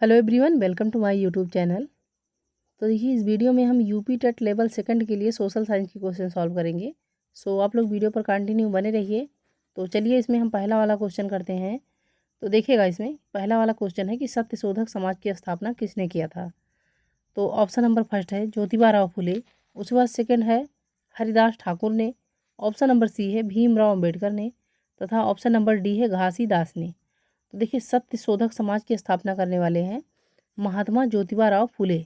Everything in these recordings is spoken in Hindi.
Hello everyone, welcome to my YouTube channel. तो देखिए, इस वीडियो में हम यूपी टेट लेवल सेकंड के लिए सोशल साइंस की क्वेश्चन सॉल्व करेंगे। सो आप लोग वीडियो पर कंटिन्यू बने रहिए। तो चलिए, इसमें हम पहला वाला क्वेश्चन करते हैं। तो देखिएगा, इसमें पहला वाला क्वेश्चन है कि सत्य शोधक समाज की स्थापना किसने किया था। तो ऑप्शन नंबर फर्स्ट है ज्योतिबा राव फुले। उसके बाद सेकेंड है हरिदास ठाकुर ने। ऑप्शन नंबर सी है भीमराव अम्बेडकर ने। तथा ऑप्शन नंबर डी है घासीदास ने। तो देखिए, सत्य शोधक समाज की स्थापना करने वाले हैं महात्मा ज्योतिबा राव फुले।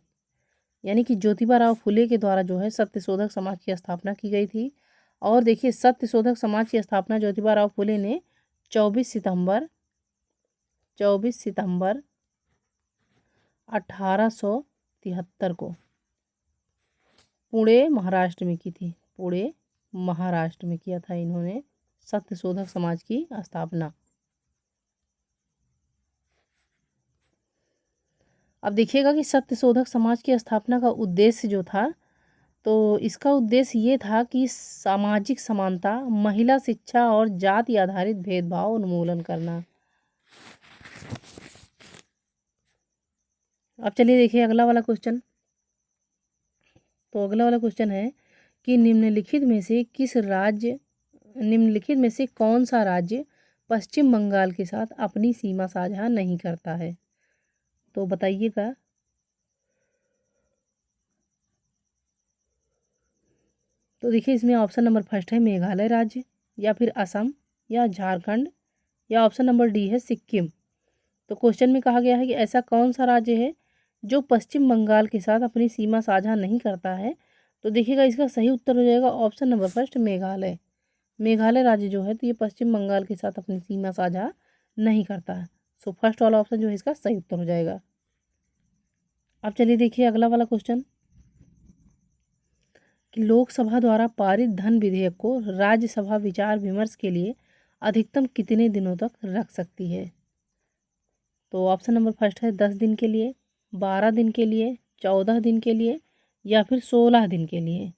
यानी कि ज्योतिबा राव फुले के द्वारा जो है सत्य शोधक समाज की स्थापना की गई थी। और देखिए, सत्य शोधक समाज की स्थापना ज्योतिबा राव फुले ने 24 सितंबर 1873 को पुणे महाराष्ट्र में की थी। पुणे महाराष्ट्र में किया था इन्होंने सत्य शोधक समाज की स्थापना। अब देखिएगा कि सत्य शोधक समाज की स्थापना का उद्देश्य जो था, तो इसका उद्देश्य ये था कि सामाजिक समानता, महिला शिक्षा और जाति आधारित भेदभाव उन्मूलन करना। अब चलिए देखिए अगला वाला क्वेश्चन। तो अगला वाला क्वेश्चन है कि निम्नलिखित में से कौन सा राज्य पश्चिम बंगाल के साथ अपनी सीमा साझा नहीं करता है। तो बताइएगा। तो देखिए, इसमें ऑप्शन नंबर फर्स्ट है मेघालय राज्य, या फिर असम, या झारखंड, या ऑप्शन नंबर डी है सिक्किम। तो क्वेश्चन में कहा गया है कि ऐसा कौन सा राज्य है जो पश्चिम बंगाल के साथ अपनी सीमा साझा नहीं करता है। तो देखिएगा, इसका सही उत्तर हो जाएगा option number first Meghalaya. Meghalaya राज्य जो है तो ये पश्चिम बंगाल के साथ अपनी सीमा साझा नहीं करता है। सो फर्स्ट वाला ऑप्शन जो है इसका सही उत्तर हो जाएगा। अब चलिए देखिए अगला वाला क्वेश्चन कि लोकसभा द्वारा पारित धन विधेयक को राज्यसभा विचार विमर्श के लिए अधिकतम कितने दिनों तक रख सकती है। तो ऑप्शन नंबर फर्स्ट है 10 दिन के लिए, 12 दिन के लिए, 14 दिन के लिए, या फिर 16 दिन के लिए।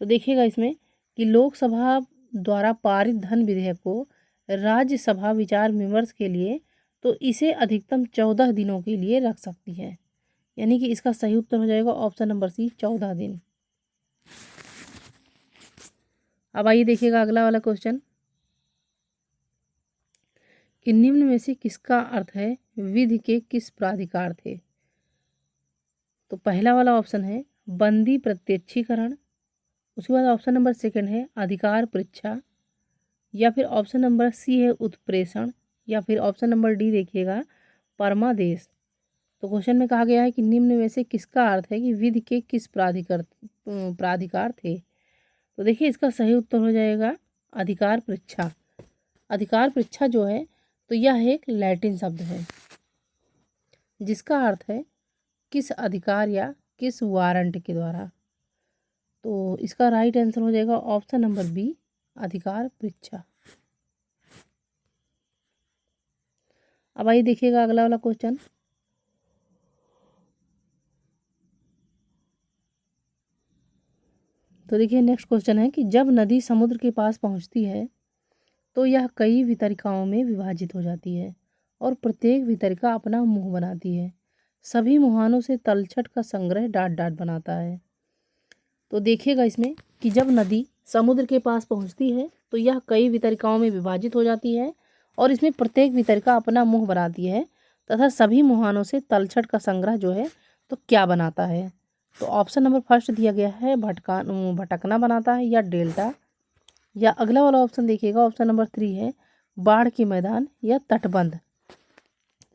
तो देखिएगा इसमें कि लोकसभा द्वारा पारित धन विधेयक को राज्यसभा विचार विमर्श के लिए तो इसे अधिकतम 14 दिनों के लिए रख सकती है। यानी कि इसका सही उत्तर हो जाएगा ऑप्शन नंबर सी 14 दिन। अब आइए देखिएगा अगला वाला क्वेश्चन कि निम्न में से किसका अर्थ है विधि के किस प्राधिकार थे। तो पहला वाला ऑप्शन है बंदी प्रत्यक्षीकरण। उसके बाद ऑप्शन नंबर सेकंड है अधिकार परीक्षा, या फिर ऑप्शन नंबर सी है उत्प्रेषण, या फिर ऑप्शन नंबर डी देखिएगा परमादेश। तो क्वेश्चन में कहा गया है कि निम्न में से किसका अर्थ है कि विधि के किस प्राधिकार थे। तो देखिए, इसका सही उत्तर हो जाएगा अधिकार परीक्षा। अधिकार परीक्षा जो है तो यह एक लैटिन शब्द है जिसका अर्थ है किस अधिकार या किस वारंट के द्वारा। तो इसका राइट आंसर हो जाएगा ऑप्शन नंबर बी अधिकार परीक्षा। अब आइए देखिएगा अगला वाला क्वेश्चन। तो देखिए नेक्स्ट क्वेश्चन है कि जब नदी समुद्र के पास पहुंचती है तो यह कई वितरिकाओं में विभाजित हो जाती है और प्रत्येक वितरिका अपना मुंह बनाती है। सभी मुहानों से तलछट का संग्रह डाट डाट बनाता है। तो देखिएगा इसमें कि जब नदी समुद्र के पास पहुंचती है तो यह कई वितरिकाओं में विभाजित हो जाती है और इसमें प्रत्येक वितरिका अपना मुंह बनाती है तथा सभी मुहानों से तलछट का संग्रह जो है तो क्या बनाता है। तो ऑप्शन नंबर फर्स्ट दिया गया है भटकना बनाता है या डेल्टा, या अगला वाला ऑप्शन देखिएगा ऑप्शन नंबर 3 है बाढ़ के मैदान या तटबंध।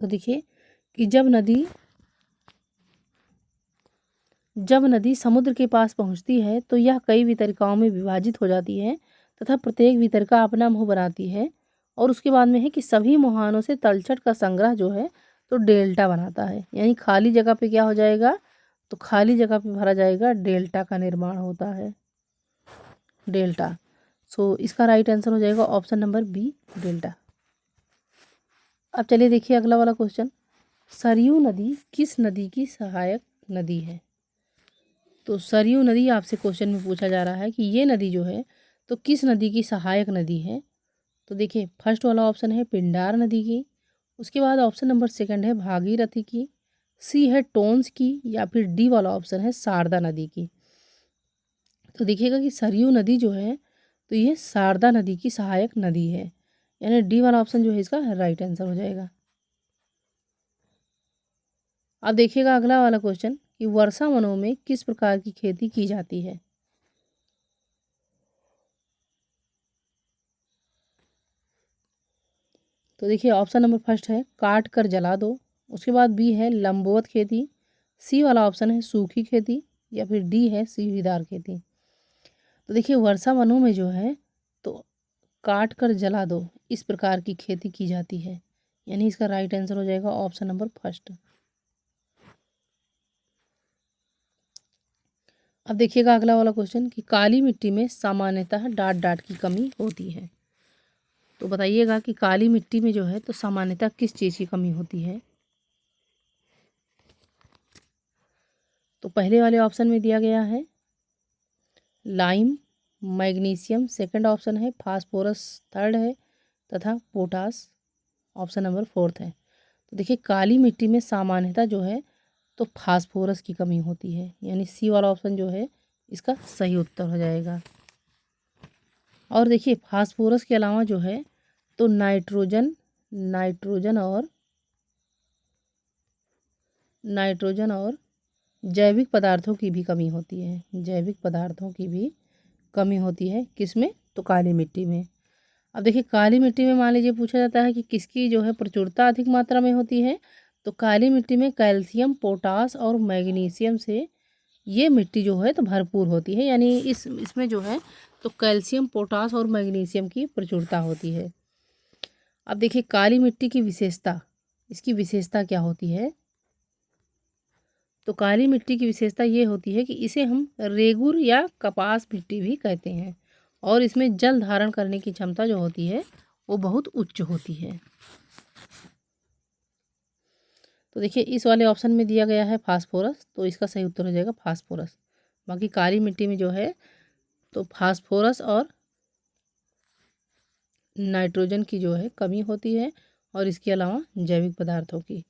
तो देखिए कि जब नदी समुद्र के पास पहुंचती है तो यह कई वितरिकाओं में विभाजित हो जाती है तथा प्रत्येक वितरिका अपना मुंह बनाती है और उसके बाद में है कि सभी मुहानों से तलछट का संग्रह जो है तो डेल्टा बनाता है। यानी खाली जगह पे क्या हो जाएगा, तो खाली जगह पे भरा जाएगा, डेल्टा का निर्माण होता है, डेल्टा। सो इसका राइट आंसर हो जाएगा ऑप्शन नंबर बी डेल्टा। अब चलिए देखिए अगला वाला क्वेश्चन, सरयू नदी किस नदी की सहायक नदी है। तो सरयू नदी आपसे क्वेश्चन में पूछा जा रहा है कि ये नदी जो है तो किस नदी की सहायक नदी है। तो देखिए फर्स्ट वाला ऑप्शन है पिंडार नदी की। उसके बाद ऑप्शन नंबर सेकंड है भागीरथी की। सी है टोन्स की, या फिर डी वाला ऑप्शन है शारदा नदी की। तो देखिएगा कि सरयू नदी जो है तो ये शारदा नदी की सहायक नदी है, यानी डी वाला ऑप्शन जो है इसका राइट आंसर हो जाएगा। अब देखिएगा अगला वाला क्वेश्चन कि वर्षा वनों में किस प्रकार की खेती की जाती है। तो देखिए ऑप्शन नंबर फर्स्ट है काट कर जला दो, उसके बाद बी है लंबवत खेती, सी वाला ऑप्शन है सूखी खेती, या फिर डी है सीढ़ीदार खेती। तो देखिए वर्षा वनों में जो है तो काट कर जला दो इस प्रकार की खेती की जाती है, यानी इसका राइट आंसर हो जाएगा ऑप्शन नंबर फर्स्ट। अब देखिएगा अगला वाला क्वेश्चन कि काली मिट्टी में सामान्यतः डाट डाट की कमी होती है। तो बताइएगा कि काली मिट्टी में जो है तो सामान्यतः किस चीज़ की कमी होती है। तो पहले वाले ऑप्शन में दिया गया है लाइम, मैग्नीशियम सेकंड ऑप्शन है, फास्फोरस थर्ड है, तथा पोटास ऑप्शन नंबर फोर्थ है। तो देखिए काली मिट्टी में सामान्यतः जो है तो फास्फोरस की कमी होती है, यानी सी वाला ऑप्शन जो है इसका सही उत्तर हो जाएगा। और देखिए फास्फोरस के अलावा जो है तो नाइट्रोजन और जैविक पदार्थों की भी कमी होती है, जैविक पदार्थों की भी कमी होती है किसमें, तो काली मिट्टी में। अब देखिए काली मिट्टी में मान लीजिए पूछा जाता है कि किसकी जो है प्रचुरता अधिक मात्रा में होती है, तो काली मिट्टी में कैल्शियम, पोटास और मैग्नीशियम से ये मिट्टी जो है तो भरपूर होती है, यानी इसमें जो है तो कैल्शियम, पोटास और मैग्नीशियम की प्रचुरता होती है। अब देखिए काली मिट्टी की विशेषता, इसकी विशेषता क्या होती है, तो काली मिट्टी की विशेषता ये होती है कि इसे हम रेगुर या कपास मिट्टी भी कहते हैं, और इसमें जल धारण करने की क्षमता जो होती है वो बहुत उच्च होती है। तो देखिए इस वाले ऑप्शन में दिया गया है फास्फोरस, तो इसका सही उत्तर हो जाएगा फास्फोरस। बाकी काली मिट्टी में जो है तो फास्फोरस और नाइट्रोजन की जो है कमी होती है, और इसके अलावा जैविक पदार्थों की।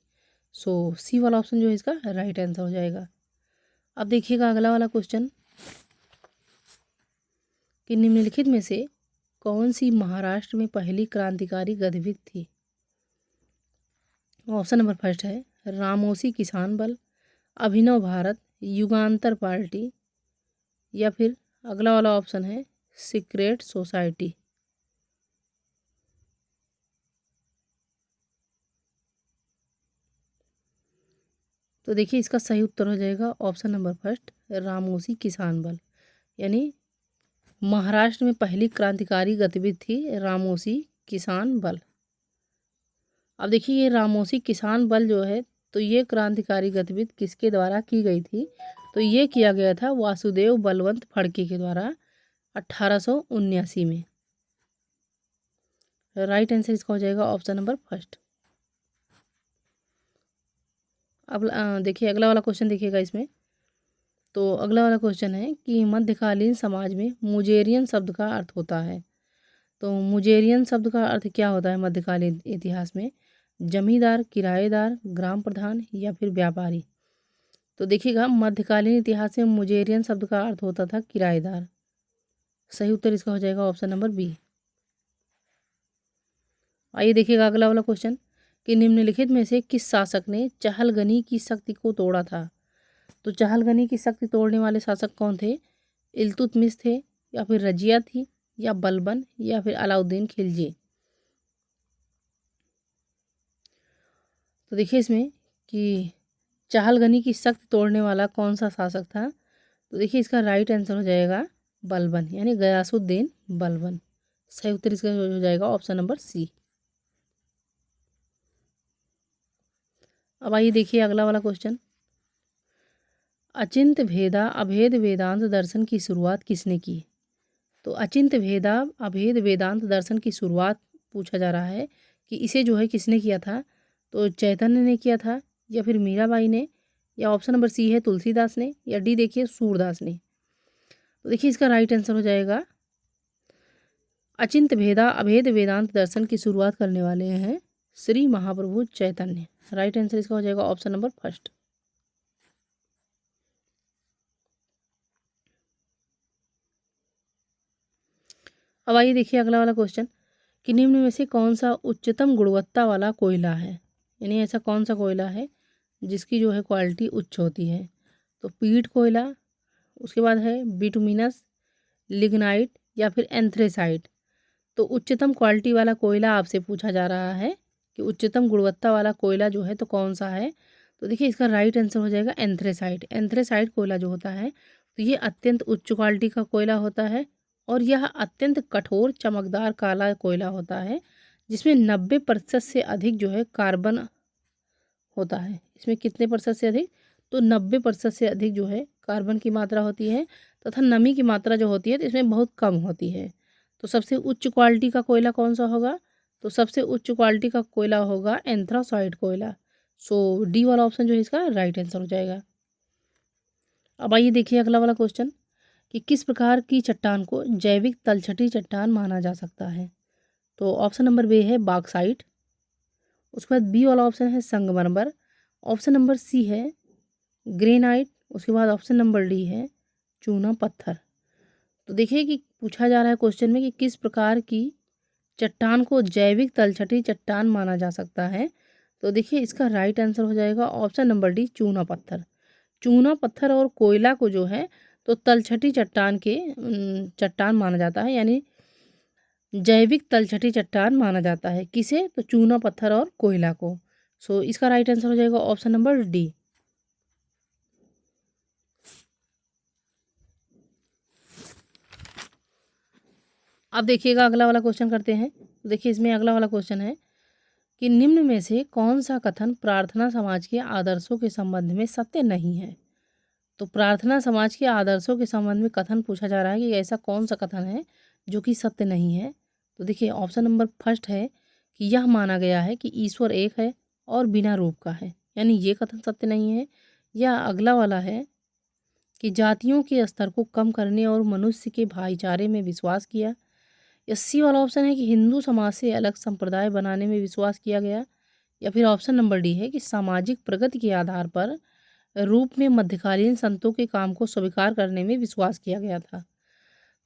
सो सी वाला ऑप्शन जो है इसका राइट आंसर हो जाएगा। अब देखिएगा अगला वाला क्वेश्चन कि निम्नलिखित में से कौन सी महाराष्ट्र में पहली क्रांतिकारी गतिविधि थी। ऑप्शन नंबर फर्स्ट है रामोसी किसान बल, अभिनव भारत, युगांतर पार्टी, या फिर अगला वाला ऑप्शन है सीक्रेट सोसाइटी। तो देखिए इसका सही उत्तर हो जाएगा ऑप्शन नंबर फर्स्ट रामोसी किसान बल, यानी महाराष्ट्र में पहली क्रांतिकारी गतिविधि थी रामोसी किसान बल। अब देखिए ये रामोसी किसान बल जो है तो ये क्रांतिकारी गतिविधि किसके द्वारा की गई थी, तो ये किया गया था वासुदेव बलवंत फड़के के द्वारा 1879 में। राइट आंसर इसका हो जाएगा ऑप्शन नंबर फर्स्ट। अब देखिए अगला वाला क्वेश्चन देखिएगा इसमें। तो अगला वाला क्वेश्चन है कि मध्यकालीन समाज में मुजेरियन शब्द का अर्थ होता है। तो मुजेरियन शब्द का अर्थ क्या होता है मध्यकालीन इतिहास में, जमींदार, किराएदार, ग्राम प्रधान, या फिर व्यापारी। तो देखिएगा मध्यकालीन इतिहास में मुजेरियन शब्द का अर्थ होता था किराएदार। सही उत्तर इसका हो जाएगा ऑप्शन नंबर बी। आइए देखिएगा अगला वाला क्वेश्चन कि निम्नलिखित में से किस शासक ने चहलगनी की शक्ति को तोड़ा था। तो चहलगनी की शक्ति तोड़ने वाले शासक कौन थे, इल्तुतमिश थे, या फिर रजिया थी, या बलबन, या फिर अलाउद्दीन खिलजी। तो देखिए इसमें कि चहलगनी की शक्ति तोड़ने वाला कौन सा शासक था, तो देखिए इसका राइट आंसर हो जाएगा बलबन, यानी गयासुद्दीन बलबन। सही उत्तर इसका हो जाएगा ऑप्शन नंबर सी। अब आइए देखिए अगला वाला क्वेश्चन, अचिंत भेदा अभेद वेदांत दर्शन की शुरुआत किसने की। तो अचिंत भेदा अभेद वेदांत दर्शन की शुरुआत पूछा जा रहा है कि इसे जो है किसने किया था, तो चैतन्य ने किया था, या फिर मीराबाई ने, या ऑप्शन नंबर सी है तुलसीदास ने, या डी देखिए सूरदास ने। तो देखिए इसका राइट आंसर हो जाएगा अचिंत भेदा अभेद वेदांत दर्शन की शुरुआत करने वाले हैं श्री महाप्रभु चैतन्य। राइट आंसर इसका हो जाएगा ऑप्शन नंबर फर्स्ट। अब आइए देखिए अगला वाला क्वेश्चन कि निम्न में से कौन सा उच्चतम गुणवत्ता वाला कोयला है, यानी ऐसा कौन सा कोयला है जिसकी जो है क्वालिटी उच्च होती है। तो पीट कोयला, उसके बाद है बिटुमिनस, लिग्नाइट या फिर एंथ्रेसाइट। तो उच्चतम क्वालिटी वाला कोयला आपसे पूछा जा रहा है कि उच्चतम गुणवत्ता वाला कोयला जो है तो कौन सा है। तो देखिए इसका राइट आंसर हो जाएगा एंथ्रेसाइट। एंथ्रेसाइट कोयला जो होता है तो ये अत्यंत उच्च क्वालिटी का कोयला होता है और यह अत्यंत कठोर चमकदार काला कोयला होता है जिसमें 90% से अधिक जो है कार्बन होता है। इसमें कितने प्रतिशत से अधिक, तो 90% से अधिक जो है कार्बन की मात्रा होती है तथा नमी की मात्रा जो होती है तो इसमें बहुत कम होती है। तो सबसे उच्च क्वालिटी का कोयला कौन सा होगा, तो सबसे उच्च क्वालिटी का कोयला होगा एंथ्रासाइट कोयला। सो डी वाला ऑप्शन जो है इसका राइट आंसर हो जाएगा। अब आइए देखिए अगला वाला क्वेश्चन कि किस प्रकार की चट्टान को जैविक तलछटी चट्टान माना जा सकता है। तो ऑप्शन नंबर बी है बॉक्साइट, उसके बाद बी वाला ऑप्शन है संगमरमर, ऑप्शन नंबर सी है ग्रेनाइट, उसके बाद ऑप्शन नंबर डी है चूना पत्थर। तो देखिए कि पूछा जा रहा है क्वेश्चन में कि किस प्रकार की चट्टान को जैविक तलछटी चट्टान माना जा सकता है। तो देखिए इसका राइट आंसर हो जाएगा ऑप्शन नंबर डी चूना पत्थर। चूना पत्थर और कोयला को जो है तो तलछटी चट्टान माना जाता है, यानी जैविक तलछटी चट्टान माना जाता है। किसे, तो चूना पत्थर और कोयला को। सो इसका राइट आंसर हो जाएगा ऑप्शन नंबर डी। अब देखिएगा अगला वाला क्वेश्चन करते हैं। देखिए इसमें अगला वाला क्वेश्चन है कि निम्न में से कौन सा कथन प्रार्थना समाज के आदर्शों के संबंध में सत्य नहीं है। तो प्रार्थना समाज के आदर्शों के संबंध में कथन पूछा जा रहा है कि ऐसा कौन सा कथन है जो कि सत्य नहीं है। तो देखिए ऑप्शन नंबर फर्स्ट है कि यह माना गया है कि ईश्वर एक है और बिना रूप का है, यानी ये कथन सत्य नहीं है। या अगला वाला है कि जातियों के स्तर को कम करने और मनुष्य के भाईचारे में विश्वास किया। या सी वाला ऑप्शन है कि हिंदू समाज से अलग संप्रदाय बनाने में विश्वास किया गया। या फिर ऑप्शन नंबर डी है कि सामाजिक प्रगति के आधार पर रूप में मध्यकालीन संतों के काम को स्वीकार करने में विश्वास किया गया था।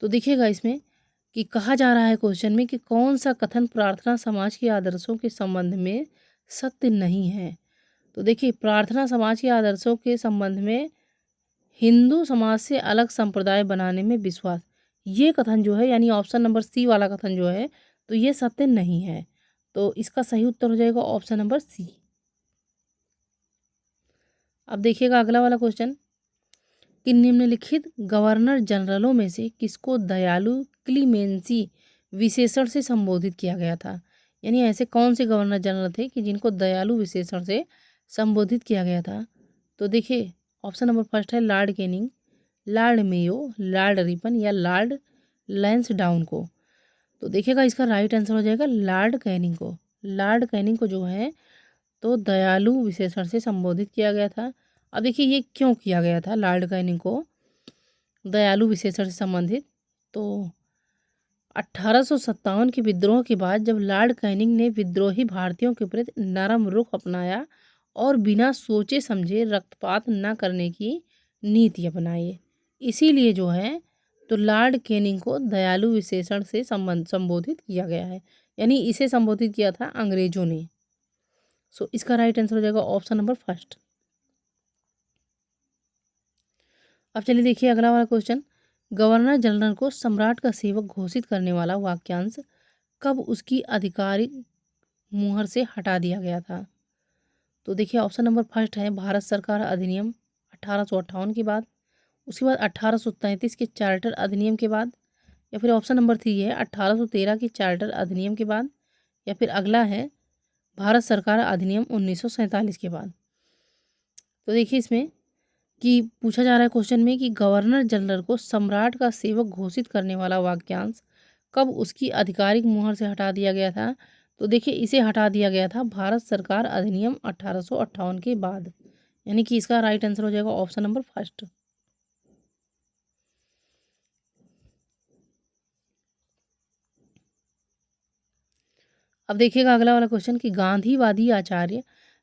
तो देखिएगा इसमें कि कहा जा रहा है क्वेश्चन में कि कौन सा कथन प्रार्थना समाज के आदर्शों के संबंध में सत्य नहीं है। तो देखिए प्रार्थना समाज के आदर्शों के संबंध में हिंदू समाज से अलग संप्रदाय बनाने में विश्वास, ये कथन जो है यानी ऑप्शन नंबर सी वाला कथन जो है तो ये सत्य नहीं है। तो इसका सही उत्तर हो जाएगा ऑप्शन नंबर सी। अब देखिएगा अगला वाला क्वेश्चन कि निम्नलिखित गवर्नर जनरलों में से किसको दयालु क्लीमेंसी विशेषण से संबोधित किया गया था, यानी ऐसे कौन से गवर्नर जनरल थे कि जिनको दयालु विशेषण से संबोधित किया गया था। तो देखिए ऑप्शन नंबर फर्स्ट है Lord Canning, Lord Mayo, Lord Ripon या लॉर्ड लैंसडाउन को। तो देखिएगा इसका राइट आंसर हो जाएगा लॉर्ड कैनिंग को। लॉर्ड कैनिंग को जो है तो दयालु विशेषण से संबोधित किया गया था। अब देखिए ये क्यों किया गया था लॉर्ड कैनिंग को दयालु विशेषण से संबंधित। तो 1857 के विद्रोह के बाद जब लॉर्ड कैनिंग ने विद्रोही भारतीयों के प्रति नरम रुख अपनाया और बिना सोचे समझे रक्तपात न करने की नीति अपनाई, इसीलिए जो है तो लॉर्ड कैनिंग को दयालु विशेषण से संबोधित किया गया है, यानी इसे संबोधित किया था अंग्रेजों ने। सो इसका राइट आंसर हो जाएगा ऑप्शन नंबर फर्स्ट। अब चलिए देखिए अगला वाला क्वेश्चन, गवर्नर जनरल को सम्राट का सेवक घोषित करने वाला वाक्यांश कब उसकी आधिकारिक मुहर से हटा दिया गया था। तो देखिए ऑप्शन नंबर फर्स्ट है भारत सरकार अधिनियम 1858 के बाद, उसके बाद 1833 के चार्टर अधिनियम के बाद, या फिर ऑप्शन नंबर 3 है 1813 के चार्टर अधिनियम के बाद, या फिर अगला है भारत सरकार अधिनियम 1947 के बाद। तो देखिए इसमें कि पूछा जा रहा है क्वेश्चन में कि गवर्नर जनरल को सम्राट का सेवक घोषित करने वाला वाक्यांश कब उसकी आधिकारिक मुहर से हटा दिया गया था। तो देखिए इसे हटा दिया गया था भारत सरकार अधिनियम 1858 के बाद, यानी कि इसका राइट आंसर हो जाएगा ऑप्शन नंबर फर्स्ट। अब देखिएगा अगला वाला क्वेश्चन कि गांधीवादी आचार्य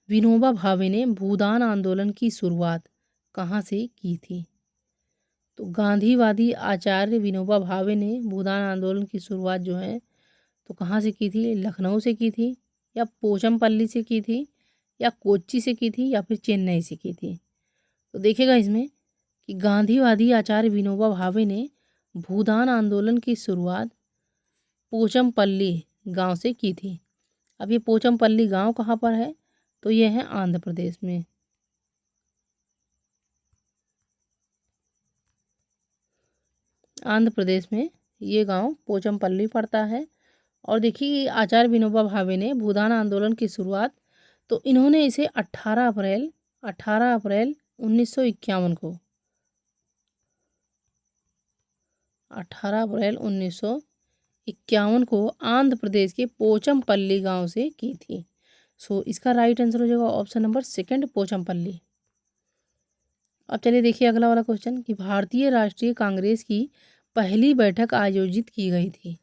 विनोबा भावे ने भूदान आंदोलन की शुरुआत कहाँ से की थी। तो गांधीवादी आचार्य विनोबा भावे ने भूदान आंदोलन की शुरुआत जो है तो कहाँ से की थी? लखनऊ से की थी, या पोचमपल्ली से की थी, या कोच्चि से की थी, या फिर चेन्नई से की थी? तो देखिएगा इसमें कि गांधीवादी आचार्य विनोबा भावे ने भूदान आंदोलन की शुरुआत पोचमपल्ली गांव से की थी। अब ये पोचमपल्ली गांव कहाँ पर है? तो ये है आंध्र प्रदेश में। आंध्र प्रदेश में ये गांव पोचमपल्ली पड़ता है। और देखिए आचार्य विनोबा भावे ने भूदान आंदोलन की शुरुआत तो इन्होंने इसे 18 अप्रैल 1951 को 18 अप्रैल 1951 को आंध्र प्रदेश के पोचमपल्ली गांव से की थी। सो इसका राइट आंसर हो जाएगा ऑप्शन नंबर सेकंड, पोचमपल्ली। अब चलिए देखिए अगला वाला क्वेश्चन कि भारतीय राष्ट्रीय कांग्रेस की पहली बैठक आयोजित की गई थी।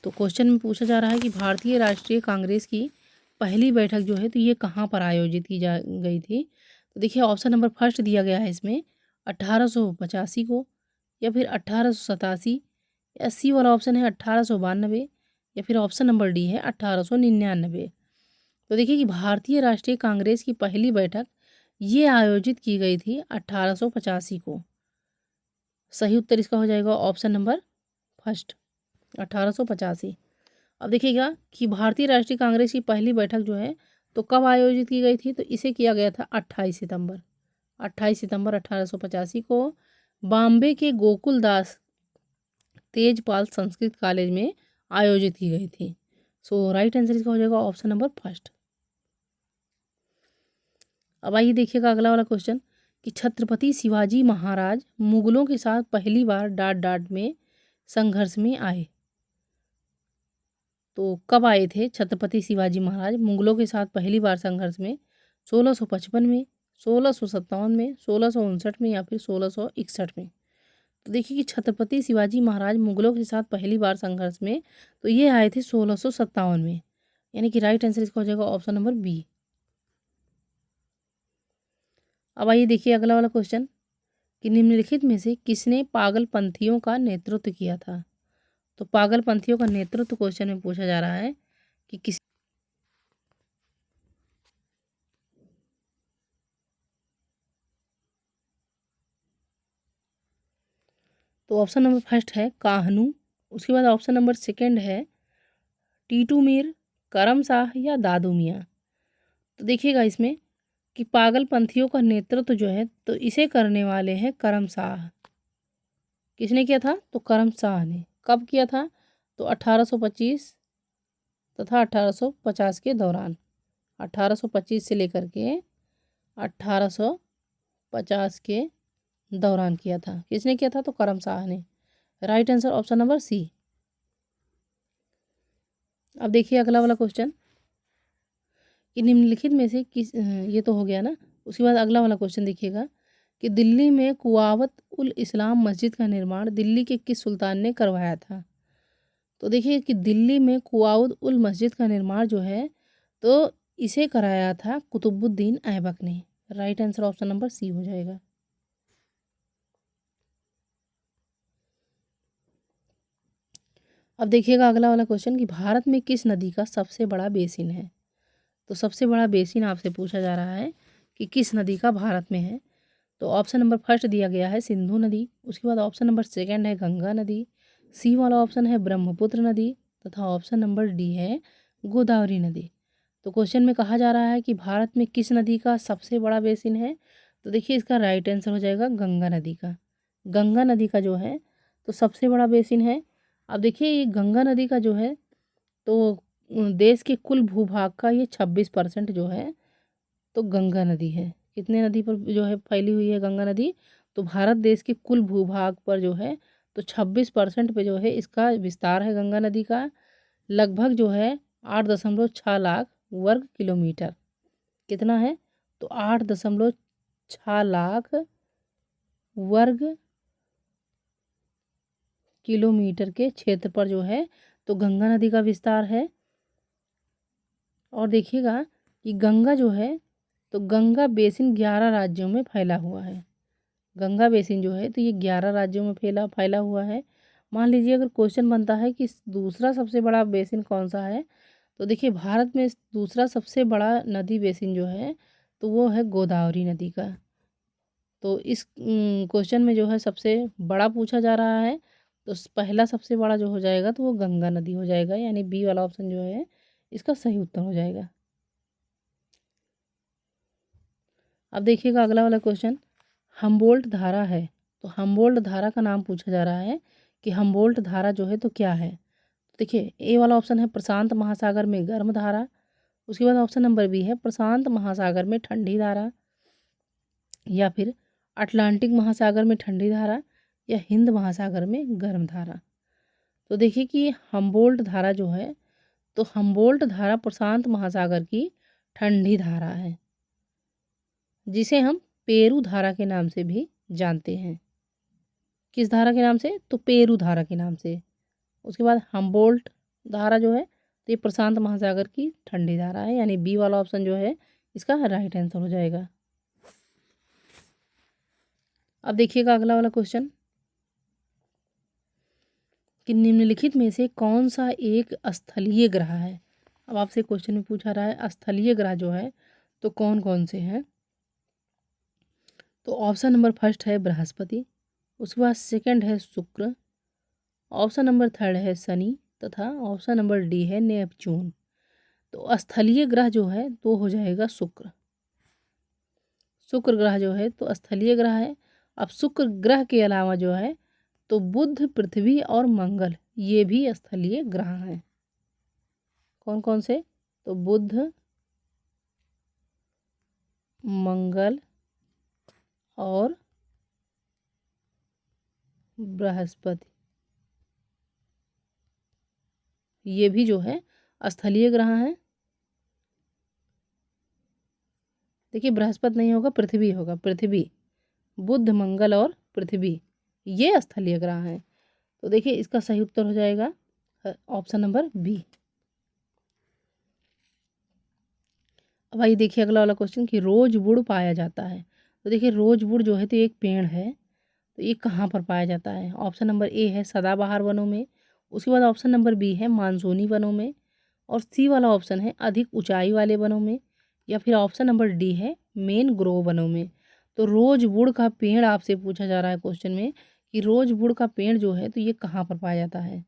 तो क्वेश्चन में पूछा जा रहा है कि भारतीय राष्ट्रीय कांग्रेस की पहली बैठक जो है तो ये कहाँ पर आयोजित की जा गई थी? तो देखिए ऑप्शन नंबर फर्स्ट दिया गया है इसमें 1885 को, या फिर 1887, या सी वाला ऑप्शन है 1892, या फिर ऑप्शन नंबर डी है 1899। तो देखिए कि भारतीय राष्ट्रीय कांग्रेस की पहली बैठक ये आयोजित की गई थी 1885 को। सही उत्तर इसका हो जाएगा ऑप्शन नंबर फर्स्ट, 1885। अब देखिएगा कि भारतीय राष्ट्रीय कांग्रेस की पहली बैठक जो है तो कब आयोजित की गई थी? तो इसे किया गया था 28 सितंबर 1885 को बॉम्बे के गोकुलदास तेजपाल संस्कृत कॉलेज में आयोजित की गई थी। सो राइट आंसर इसका हो जाएगा ऑप्शन नंबर फर्स्ट। अब आइए देखिएगा अगला वाला क्वेश्चन कि छत्रपति शिवाजी महाराज मुगलों के साथ पहली बार डाट में संघर्ष में आए। तो कब आए थे छत्रपति शिवाजी महाराज मुगलों के साथ पहली बार संघर्ष में? 1655 में, 1657 में, 1659 में, या फिर 1661 में? तो देखिए कि छत्रपति शिवाजी महाराज मुगलों के साथ पहली बार संघर्ष में तो ये आए थे 1657 में, यानी कि राइट आंसर इसका हो जाएगा ऑप्शन नंबर बी। अब आइए देखिए अगला वाला क्वेश्चन कि निम्नलिखित में से किसने पागलपंथियों का नेतृत्व किया था? तो पागलपंथियों का नेतृत्व क्वेश्चन में पूछा जा रहा है कि किस। तो ऑप्शन नंबर फर्स्ट है काहनू, उसके बाद ऑप्शन नंबर सेकंड है टीटू मीर, करम शाह, या दादू मियाँ? तो देखिएगा इसमें कि पागलपंथियों का नेतृत्व जो है तो इसे करने वाले हैं करम शाह। किसने किया था? तो करम शाह ने। कब किया था? तो 1825 तथा 1850 के दौरान। 1825 से लेकर के 1850 के दौरान किया था। किसने किया था? तो करम शाह ने। Right answer option number C. अब देखिए अगला वाला क्वेश्चन कि निम्नलिखित में से किस ये तो हो गया ना। उसके बाद अगला वाला क्वेश्चन देखिएगा कि दिल्ली में कुआवत उल इस्लाम मस्जिद का निर्माण दिल्ली के किस सुल्तान ने करवाया था? तो देखिए कि दिल्ली में कुआउद उल मस्जिद का निर्माण जो है तो इसे कराया था कुतुबुद्दीन ऐबक ने। Right answer option number C हो जाएगा। अब देखिएगा अगला वाला क्वेश्चन कि भारत में किस नदी का सबसे बड़ा बेसिन है? तो सबसे बड़ा बेसिन आपसे पूछा जा रहा है कि किस नदी का भारत में है। तो ऑप्शन नंबर फर्स्ट दिया गया है सिंधु नदी, उसके बाद ऑप्शन नंबर सेकंड है गंगा नदी, सी वाला ऑप्शन है ब्रह्मपुत्र नदी, तथा ऑप्शन नंबर डी है गोदावरी नदी। तो क्वेश्चन में कहा जा रहा है कि भारत में किस नदी का सबसे बड़ा बेसिन है? तो देखिए इसका राइट आंसर हो जाएगा गंगा नदी का। गंगा नदी का जो है तो सबसे बड़ा बेसिन है। अब देखिए ये गंगा नदी का जो है तो देश के कुल भूभाग का ये 26% जो है तो गंगा नदी है। कितने नदी पर जो है फैली हुई है गंगा नदी? तो भारत देश के कुल भूभाग पर जो है तो 26% पे जो है इसका विस्तार है गंगा नदी का। लगभग जो है 8.6 लाख वर्ग किलोमीटर। कितना है? तो 8.6 लाख वर्ग किलोमीटर के क्षेत्र पर जो है तो गंगा नदी का विस्तार है। और देखिएगा कि गंगा जो है तो गंगा बेसिन 11 राज्यों में फैला हुआ है। गंगा बेसिन जो है तो ये 11 राज्यों में फैला हुआ है। मान लीजिए अगर क्वेश्चन बनता है कि दूसरा सबसे बड़ा बेसिन कौन सा है, तो देखिए भारत में दूसरा सबसे बड़ा नदी बेसिन जो है तो वो है गोदावरी नदी का। तो इस क्वेश्चन में जो है सबसे बड़ा पूछा जा रहा है, तो पहला सबसे बड़ा जो हो जाएगा तो वो गंगा नदी हो जाएगा, यानी बी वाला ऑप्शन जो है इसका सही उत्तर हो जाएगा। अब देखिएगा अगला वाला क्वेश्चन, हम्बोल्ट धारा है, तो हम्बोल्ट धारा का नाम पूछा जा रहा है कि हम्बोल्ट धारा जो है तो क्या है। देखिए ए वाला ऑप्शन है प्रशांत महासागर में गर्म धारा, उसके बाद ऑप्शन नंबर बी है प्रशांत महासागर में ठंडी धारा, या फिर अटलांटिक महासागर में ठंडी धारा, या हिंद महासागर में गर्म धारा। तो देखिए कि हम्बोल्ट धारा जो है तो हम्बोल्ट धारा प्रशांत महासागर की ठंडी धारा है, जिसे हम पेरू धारा के नाम से भी जानते हैं। किस धारा के नाम से, तो पेरू धारा के नाम से। उसके बाद हम्बोल्ट धारा जो है तो ये प्रशांत महासागर की ठंडी धारा है, यानी बी वाला ऑप्शन जो है इसका राइट आंसर हो जाएगा। अब देखिएगा अगला वाला क्वेश्चन कि निम्नलिखित में से कौन सा एक स्थलीय ग्रह है। अब आपसे क्वेश्चन में पूछा रहा है स्थलीय ग्रह जो है तो कौन कौन से हैं। तो ऑप्शन नंबर फर्स्ट है बृहस्पति, उसके बाद सेकंड है शुक्र, ऑप्शन नंबर थर्ड है शनि, तथा ऑप्शन नंबर डी है नेपच्यून। तो स्थलीय ग्रह जो है तो हो जाएगा शुक्र। शुक्र ग्रह जो है तो स्थलीय ग्रह है। अब शुक्र ग्रह के अलावा जो है तो बुध, पृथ्वी और मंगल ये भी स्थलीय ग्रह हैं। कौन कौन से, तो बुध, मंगल और बृहस्पति, ये भी जो है स्थलीय ग्रह हैं। देखिए बृहस्पति नहीं होगा, पृथ्वी होगा, पृथ्वी, बुध, मंगल और पृथ्वी ये स्थलीय ग्रह हैं। तो देखिए इसका सही उत्तर हो जाएगा ऑप्शन नंबर बी। अब आइए देखिए अगला वाला क्वेश्चन कि रोजवुड पाया जाता है। तो देखिए रोजवुड जो है तो एक पेड़ है, तो ये कहाँ पर पाया जाता है। ऑप्शन नंबर ए है सदाबहार वनों में, उसके बाद ऑप्शन नंबर बी है मानसूनी वनों में, और सी वाला ऑप्शन है अधिक ऊंचाई वाले वनों में, या फिर ऑप्शन नंबर डी है मेन ग्रोव वनों में। तो रोजवुड का पेड़ आपसे पूछा जा रहा है क्वेश्चन में कि रोजवुड का पेड़ जो है तो ये कहाँ पर पाया जाता है।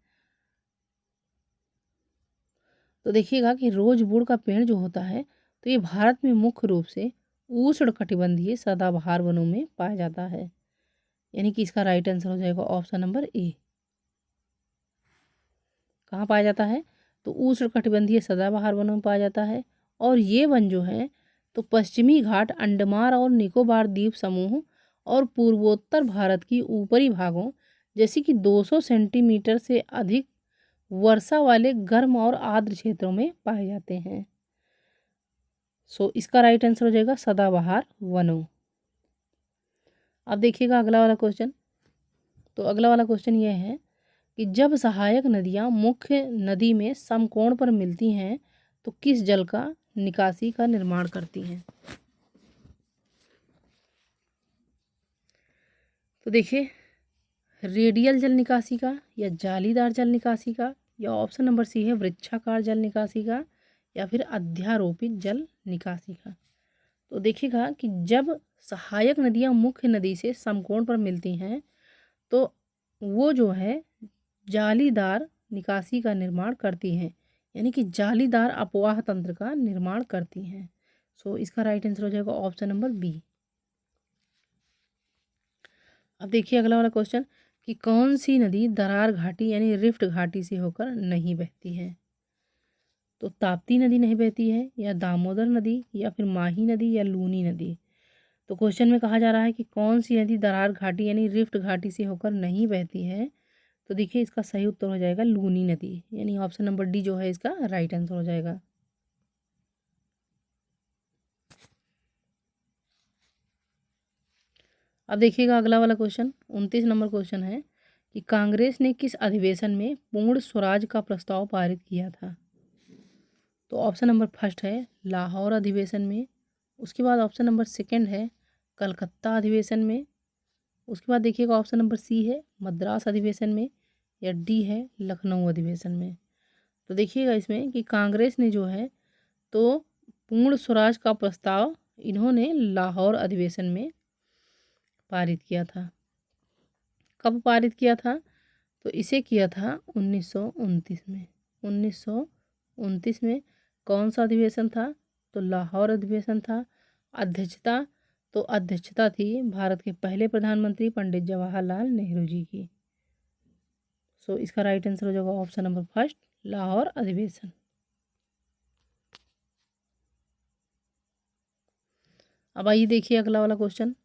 तो देखिएगा कि रोजवुड का पेड़ जो होता है तो ये भारत में मुख्य रूप से उष्णकटिबंधीय सदाबहार वनों में पाया जाता है, यानी कि इसका राइट आंसर हो जाएगा ऑप्शन नंबर ए। कहाँ पाया जाता है, तो उष्णकटिबंधीय सदाबहार वनों में पाया जाता है। और ये वन जो है तो पश्चिमी घाट, अंडमान और निकोबार द्वीप समूह और पूर्वोत्तर भारत की ऊपरी भागों जैसे कि 200 सेंटीमीटर से अधिक वर्षा वाले गर्म और आर्द्र क्षेत्रों में पाए जाते हैं। सो इसका राइट आंसर हो जाएगा सदाबहार वनों। अब देखिएगा अगला वाला क्वेश्चन। तो अगला वाला क्वेश्चन ये है कि जब सहायक नदियाँ मुख्य नदी में समकोण पर मिलती हैं तो किस जल का निकासी का निर्माण करती हैं। तो देखिए रेडियल जल निकासी का, या जालीदार जल निकासी का, या ऑप्शन नंबर सी है वृक्षाकार जल निकासी का, या फिर अध्यारोपित जल निकासी का। तो देखिएगा कि जब सहायक नदियाँ मुख्य नदी से समकोण पर मिलती हैं तो वो जो है जालीदार निकासी का निर्माण करती हैं, यानी कि जालीदार अपवाह तंत्र का निर्माण करती हैं। सो इसका राइट आंसर हो जाएगा ऑप्शन नंबर बी। अब देखिए अगला वाला क्वेश्चन कि कौन सी नदी दरार घाटी यानी रिफ्ट घाटी से होकर नहीं बहती है। तो ताप्ती नदी नहीं बहती है, या दामोदर नदी, या फिर माही नदी, या लूनी नदी। तो क्वेश्चन में कहा जा रहा है कि कौन सी नदी दरार घाटी यानी रिफ्ट घाटी से होकर नहीं बहती है। तो देखिए इसका सही उत्तर हो जाएगा लूनी नदी, यानी ऑप्शन नंबर डी जो है इसका राइट आंसर हो जाएगा। अब देखिएगा अगला वाला क्वेश्चन 29 नंबर क्वेश्चन है कि कांग्रेस ने किस अधिवेशन में पूर्ण स्वराज का प्रस्ताव पारित किया था। तो ऑप्शन नंबर फर्स्ट है लाहौर अधिवेशन में, उसके बाद ऑप्शन नंबर सेकंड है कलकत्ता अधिवेशन में, उसके बाद देखिएगा ऑप्शन नंबर सी है मद्रास अधिवेशन में, या डी है लखनऊ अधिवेशन में। तो देखिएगा इसमें कि कांग्रेस ने जो है तो पूर्ण स्वराज का प्रस्ताव इन्होंने लाहौर अधिवेशन में पारित किया था। कब पारित किया था? तो इसे किया था 1929 में। 1929 में कौन सा अधिवेशन था? तो लाहौर अधिवेशन था। अध्यक्षता, तो अध्यक्षता थी भारत के पहले प्रधानमंत्री पंडित जवाहरलाल नेहरू जी की। सो इसका राइट आंसर हो जाएगा ऑप्शन नंबर फर्स्ट, लाहौर अधिवेशन। अब आइए देखिए अगला वाला क्वेश्चन।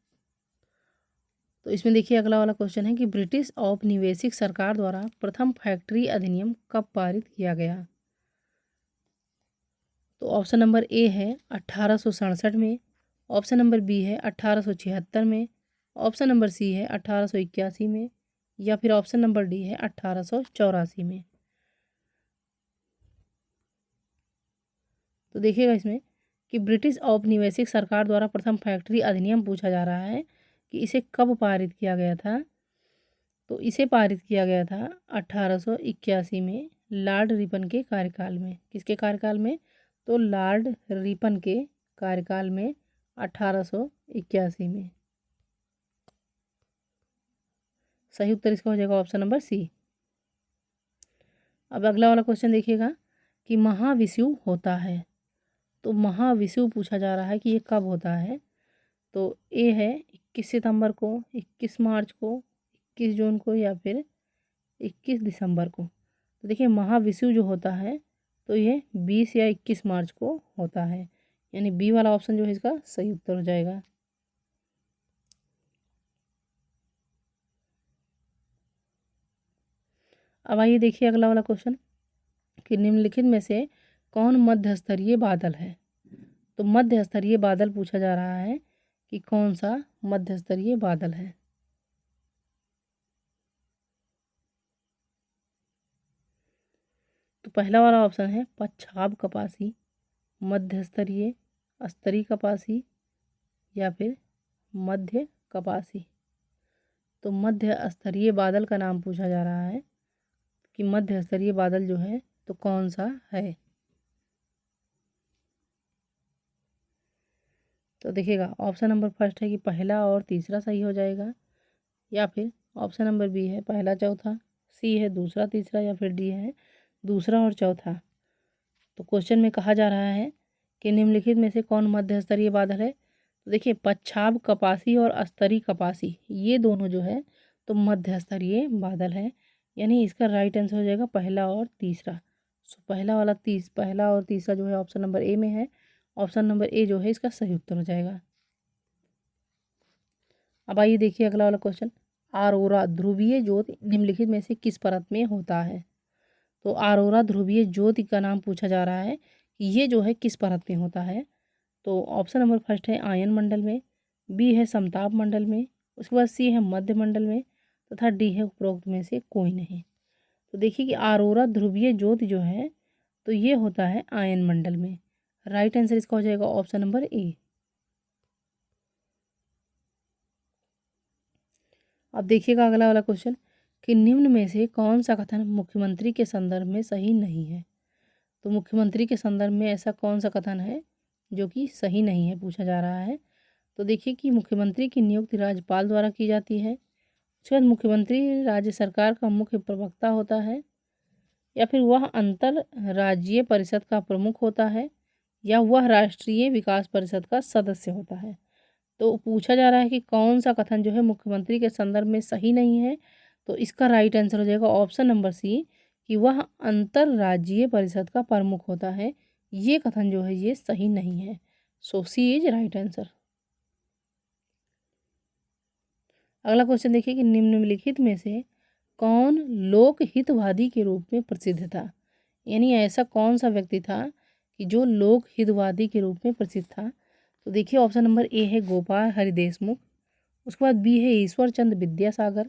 तो इसमें देखिए अगला वाला क्वेश्चन है कि ब्रिटिश औपनिवेशिक सरकार द्वारा प्रथम फैक्ट्री अधिनियम कब पारित किया गया? तो ऑप्शन नंबर ए है 1867 में, ऑप्शन नंबर बी है 1876 में, ऑप्शन नंबर सी है 1881 में, या फिर ऑप्शन नंबर डी है 1884 में। तो देखिएगा इसमें कि ब्रिटिश औपनिवेशिक सरकार द्वारा प्रथम फैक्ट्री अधिनियम पूछा जा रहा है कि इसे कब पारित किया गया था। तो इसे पारित किया गया था 1881 में लॉर्ड रिपन के कार्यकाल में। किसके कार्यकाल में? तो लॉर्ड रिपन के कार्यकाल में 1881 में। सही उत्तर इसका हो जाएगा ऑप्शन नंबर सी। अब अगला वाला क्वेश्चन देखिएगा कि महाविषुव होता है। तो महाविषुव पूछा जा रहा है कि ये कब होता है। तो ए है 21 सितंबर को, 21 मार्च को, 21 जून को, या फिर 21 दिसंबर को। तो देखिए महाविषुव जो होता है तो ये 20 या 21 मार्च को होता है, यानी बी वाला ऑप्शन जो है इसका सही उत्तर हो जाएगा। अब आइए देखिए अगला वाला क्वेश्चन कि निम्नलिखित में से कौन मध्य स्तरीय बादल है। तो मध्य स्तरीय बादल पूछा जा रहा है कि कौन सा मध्य स्तरीय बादल है। तो पहला वाला ऑप्शन है पच्छाब कपासी, मध्य स्तरीय, स्तरीय कपासी, या फिर मध्य कपासी। तो मध्य स्तरीय बादल का नाम पूछा जा रहा है कि मध्य स्तरीय बादल जो है तो कौन सा है। तो देखिएगा ऑप्शन नंबर फर्स्ट है कि पहला और तीसरा सही हो जाएगा, या फिर ऑप्शन नंबर बी है पहला चौथा, सी है दूसरा तीसरा, या फिर डी है दूसरा और चौथा। तो क्वेश्चन में कहा जा रहा है कि निम्नलिखित में से कौन मध्य स्तरीय बादल है। तो देखिए पच्छाब कपासी और स्तरीय कपासी ये दोनों जो है तो मध्य स्तरीय बादल है, यानी इसका राइट आंसर हो जाएगा पहला और तीसरा। सो पहला और तीसरा जो है ऑप्शन नंबर ए में है। ऑप्शन नंबर ए जो है इसका सही उत्तर हो जाएगा। अब आइए देखिए अगला वाला क्वेश्चन, आरोरा ध्रुवीय ज्योति निम्नलिखित में से किस परत में होता है। तो आरोरा ध्रुवीय ज्योति का नाम पूछा जा रहा है कि ये जो है किस परत में होता है। तो ऑप्शन नंबर फर्स्ट है आयन मंडल में, बी है समताप मंडल में, उसके बाद सी है मध्य मंडल में, तथा डी है उपरोक्त में से कोई नहीं। तो देखिए कि आरोरा ध्रुवीय ज्योति जो है तो ये होता है आयन मंडल में। राइट आंसर इसका हो जाएगा ऑप्शन नंबर ए। अब देखिएगा अगला वाला क्वेश्चन कि निम्न में से कौन सा कथन मुख्यमंत्री के संदर्भ में सही नहीं है। तो मुख्यमंत्री के संदर्भ में ऐसा कौन सा कथन है जो कि सही नहीं है पूछा जा रहा है। तो देखिए कि मुख्यमंत्री की नियुक्ति राज्यपाल द्वारा की जाती है, उसके बाद मुख्यमंत्री राज्य सरकार का मुख्य प्रवक्ता होता है, या फिर वह अंतर राज्यीय परिषद का प्रमुख होता है, या वह राष्ट्रीय विकास परिषद का सदस्य होता है। तो पूछा जा रहा है कि कौन सा कथन जो है मुख्यमंत्री के संदर्भ में सही नहीं है। तो इसका राइट आंसर हो जाएगा ऑप्शन नंबर सी कि वह अंतर्राज्यीय परिषद का प्रमुख होता है। ये कथन जो है ये सही नहीं है। सो सी इज राइट आंसर। अगला क्वेश्चन देखिए कि निम्नलिखित में से कौन लोक हितवादी के रूप में प्रसिद्ध था। यानी ऐसा कौन सा व्यक्ति था कि जो लोक हितवादी के रूप में प्रसिद्ध था। तो देखिए ऑप्शन नंबर ए है गोपाल हरि देशमुख, उसके बाद बी है ईश्वर चंद्र विद्यासागर,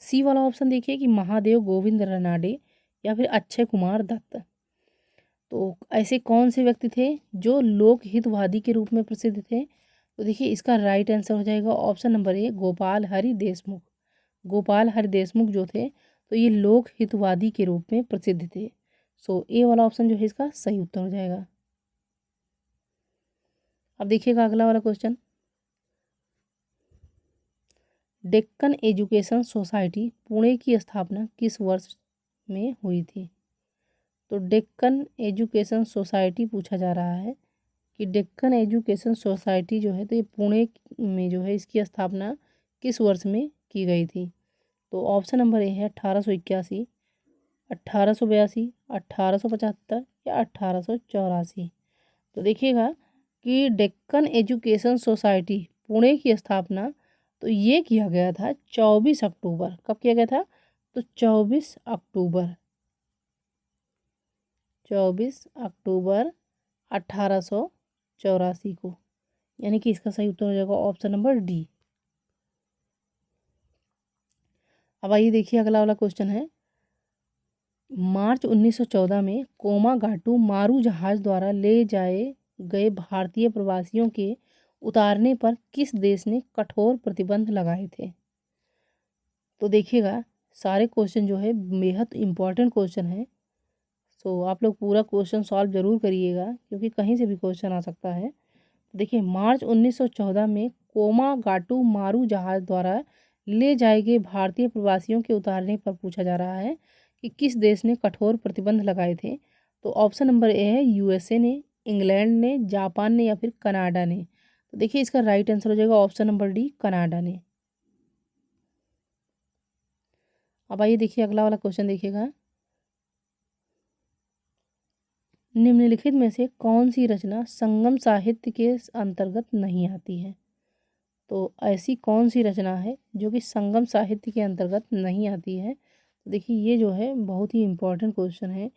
सी वाला ऑप्शन देखिए कि महादेव गोविंद रनाडे, या फिर अक्षय कुमार दत्त। तो ऐसे कौन से व्यक्ति थे जो लोक हितवादी के रूप में प्रसिद्ध थे। तो देखिए इसका राइट आंसर हो जाएगा option number A, Gopal Hari Deshmukh. Gopal Hari Deshmukh जो थे तो ये लोक हितवादी के रूप में प्रसिद्ध थे। सो ए वाला ऑप्शन जो है इसका सही उत्तर हो जाएगा। अब देखिएगा अगला वाला question, Deccan education society Pune की स्थापना किस वर्ष में हुई थी? तो डेक्कन एजुकेशन सोसाइटी पूछा जा रहा है कि डेक्कन एजुकेशन सोसाइटी जो है तो ये पुणे में जो है इसकी स्थापना किस वर्ष में की गई थी? तो ऑप्शन नंबर ए है 1881, 1882, 1875 या 1884। तो देखिएगा कि डेक्कन एजुकेशन सोसाइटी पुणे की स्थापना तो ये किया गया था 24 अक्टूबर। कब किया गया था? तो 24 अक्टूबर 1884 को, यानी कि इसका सही उत्तर हो जाएगा ऑप्शन नंबर डी। अब आइए देखिए अगला वाला क्वेश्चन है, मार्च 1914 में कोमागाटू मारू जहाज द्वारा ले जाए गए भारतीय प्रवासियों के उतारने पर किस देश ने कठोर प्रतिबंध लगाए थे? तो देखिएगा सारे क्वेश्चन जो है बेहद इम्पॉर्टेंट क्वेश्चन है। सो आप लोग पूरा क्वेश्चन सॉल्व जरूर करिएगा क्योंकि कहीं से भी क्वेश्चन आ सकता है। देखिए मार्च 1914 में कोमागाटू मारू जहाज द्वारा ले जाए गए भारतीय प्रवासियों के उतारने पर पूछा जा रहा है कि किस देश ने कठोर प्रतिबंध लगाए थे? तो ऑप्शन नंबर ए है यूएसए ने, इंग्लैंड ने, जापान ने या फिर कनाडा ने। तो देखिए इसका राइट आंसर हो जाएगा ऑप्शन नंबर डी, कनाडा ने। अब आइए देखिए अगला वाला क्वेश्चन देखिएगा, निम्नलिखित में से कौन सी रचना संगम साहित्य के अंतर्गत नहीं आती है? तो ऐसी कौन सी रचना है जो कि संगम साहित्य के अंतर्गत नहीं आती है? तो देखिए ये जो है बहुत ही इम्पोर्टेंट क्वेश्चन है।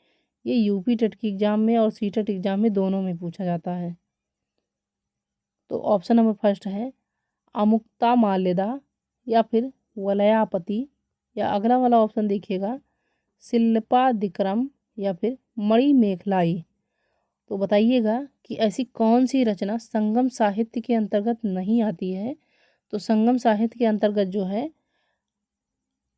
ये यूपी टेट की एग्ज़ाम में और सी टेट एग्ज़ाम में दोनों में पूछा जाता है। तो ऑप्शन नंबर फर्स्ट है अमुक्तमाल्यदा या फिर वलयापति, या अगला वाला ऑप्शन देखिएगा शिल्पादिक्रम या फिर मणिमेखलाई। तो बताइएगा कि ऐसी कौन सी रचना संगम साहित्य के अंतर्गत नहीं आती है? तो संगम साहित्य के अंतर्गत जो है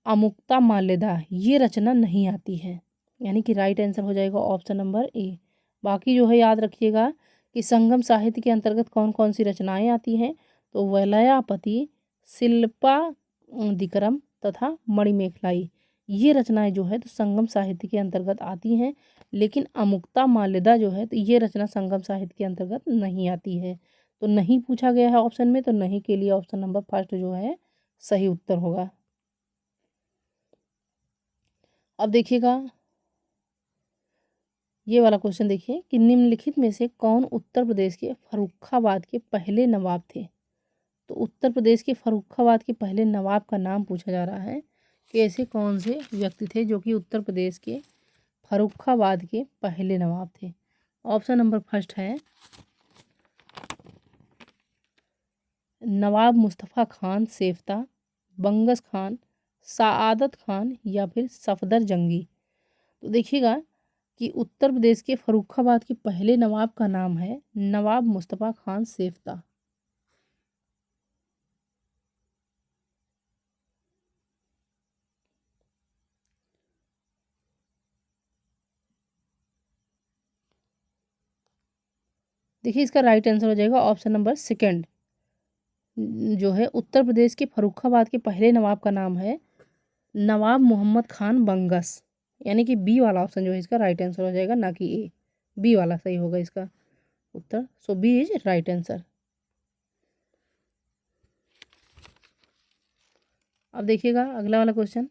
अमुक्तमाल्यदा ये रचना नहीं आती है, यानी कि राइट आंसर हो जाएगा ऑप्शन नंबर ए। बाकी जो है याद रखिएगा कि संगम साहित्य के अंतर्गत कौन कौन सी रचनाएं आती हैं? तो वलयापति, शिल्पादिक्रम तथा मणिमेखलाई ये रचनाएं जो है तो संगम साहित्य के अंतर्गत आती हैं, लेकिन अमुक्तमाल्यदा जो है तो ये रचना संगम साहित्य के अंतर्गत नहीं आती है। तो नहीं पूछा गया है ऑप्शन में, तो नहीं के लिए ऑप्शन नंबर फर्स्ट जो है सही उत्तर होगा। अब देखिएगा ये वाला क्वेश्चन देखिए कि निम्नलिखित में से कौन उत्तर प्रदेश के फर्रुखाबाद के पहले नवाब थे? तो उत्तर प्रदेश के फर्रुखाबाद के पहले नवाब का नाम पूछा जा रहा है कि ऐसे कौन से व्यक्ति थे जो कि उत्तर प्रदेश के फर्रुखाबाद के पहले नवाब थे? ऑप्शन नंबर फर्स्ट है नवाब मुस्तफ़ा खान सेफ्ता, बंगस खान, सआदत खान या फिर सफदर जंगी। तो देखिएगा कि उत्तर प्रदेश के फर्रुखाबाद के पहले नवाब का नाम है नवाब मुस्तफ़ा खान सेफ्ता। देखिए इसका राइट आंसर हो जाएगा ऑप्शन नंबर सेकंड, जो है उत्तर प्रदेश के फर्रुखाबाद के पहले नवाब का नाम है नवाब मोहम्मद खान बंगस, यानी कि बी वाला ऑप्शन जो है इसका राइट आंसर हो जाएगा, ना कि ए। बी वाला सही होगा इसका उत्तर। सो बी इज राइट आंसर। अब देखिएगा अगला वाला क्वेश्चन,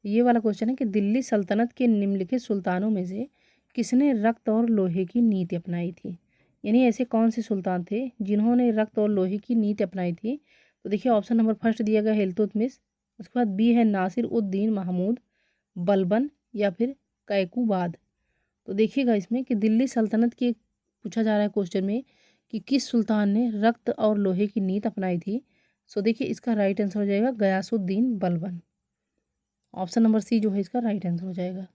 ये वाला क्वेश्चन है कि दिल्ली सल्तनत के निम्नलिखित सुल्तानों में से किसने रक्त और लोहे की नीति अपनाई थी? यानी ऐसे कौन से सुल्तान थे जिन्होंने रक्त और लोहे की नीति अपनाई थी? तो देखिए ऑप्शन नंबर फर्स्ट दिया गया है इल्तुतमिश, उसके बाद बी है नासिर उद्दीन महमूद, बलबन या फिर कैकूबाद। तो देखिएगा इसमें कि दिल्ली सल्तनत की पूछा जा रहा है क्वेश्चन में कि किस सुल्तान ने रक्त और लोहे की नीति अपनाई थी। सो देखिए इसका राइट आंसर हो जाएगा Ghiyasuddin Balban. Option number C जो है इसका राइट आंसर हो जाएगा।